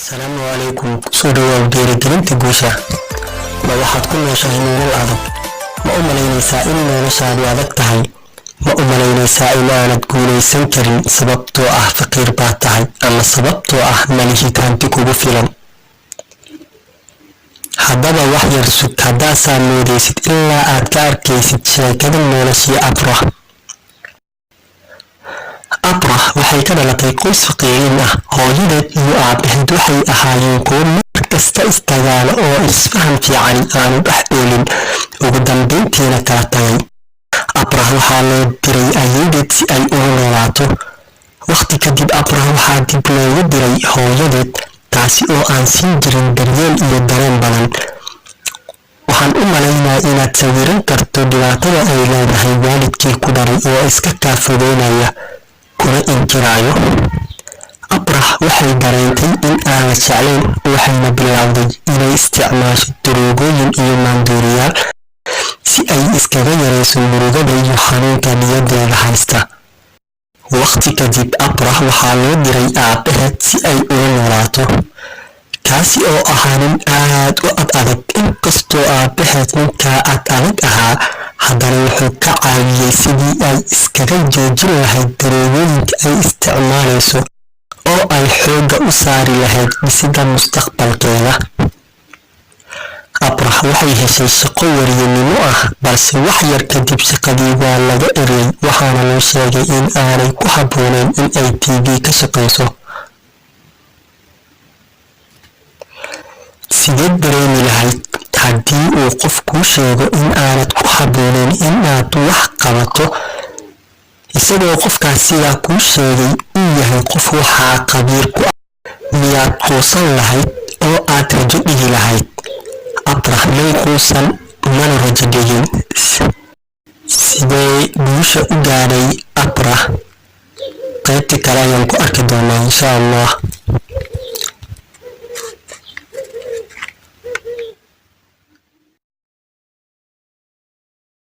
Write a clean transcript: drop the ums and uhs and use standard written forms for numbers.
Asalaamu calaykum. Soo dhawaad dhiirigelinta guusha. Ma waxaad ku nooshahay nolol adag? Ma u malaynaysaa in noloshaadu adag tahay? Ma u malaynaysaa in aanad guulaysan karin sababtoo ah faqiir baad tahay ama sababtoo ah malihid hanti kugu filan? Haddaba wax yar sug haddaasaa moodaysid ilaa aad ka arkaysid sheekada noloshii Abrah. Abrah waxay ka dhalatay qoys faqiiriin ah. Hooyadeed iyo aabaheed waxay ahaayeen kuwo mar kasta istagaala oo isfahan fiican aanu dhex oolin, ugu dambeyntiina kala tagay. Abrah waxaa loo diray ayeeyadeed si ay ugu noolaato. Waqti kadib Abrah waxaa dib loogu diray hooyadeed, taasi oo aan siin jirin daryeel iyo dareen badan. Waxaan u maleynayaa inaad sawiran karto dhibaatada ay leedahay waalidkii ku dhalay oo iska kaa fogeynaya kuna inkiraayo. Abrah waxay dareentay in aan la jeclayn, waxayna bilowday inay isticmaasho daroogooyin iyo maandooriyaal si ay iskaga yareyso murugada iyo xanuunka niyaddeeda haysta. Waqti kadib Abrah waxaa loo diray aabaheed si ay ugu noolaato, kaasi oo ahaa nin aad u adag. Inkastoo aabaheed ninkaa adag ahaa, haddana wuxuu ka caawiyay sidii ay iskaga joojin lahayd daroogooyinka ay isticmaalayso oo ay xoogga u saari lahayd dhisidda mustaqbalkeeda. Abrah waxay heshay shaqo wariyanimo ah, balse wax yar kadib shaqadii waa laga eryay, waxaana loo sheegay in aanay ku habboonayn in ay TV ka shaqayso. Sideed dareemi lahayd haddii uu qof kuu sheego in aanad ku habboonayn inaad wax qabato, isagoo qofkaas sidaa kuu sheegay uu yahay qof waxaa khabiir ku ah? Miyaad quusan lahayd oo aad rajo dhigi lahayd? Abrah may quusan, mana rajo dhigin. Sidee guusha u gaadhay Abrah? Qaybta kale ayaan ku arki doonaa insha Allah.